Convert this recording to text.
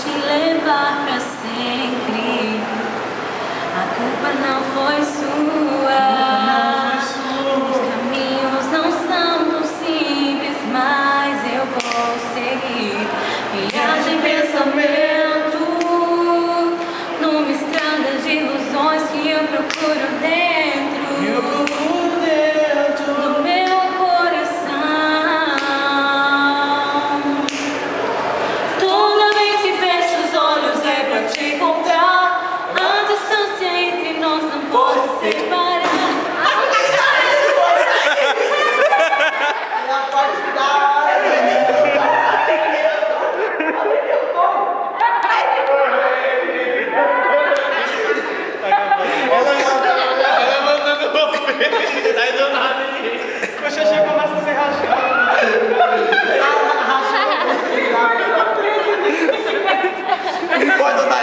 te levar pra sempre. A culpa não foi sua. Os caminhos não são tão simples, mas eu vou seguir. Viagem, pensamento, numa estrada de ilusões que eu procuro dentro do meu coração. Toda vez que fecho os olhos é pra te encontrar. A distância entre nós não pode separar. Aí do nada o xixi começa a se rachar. Enquanto tá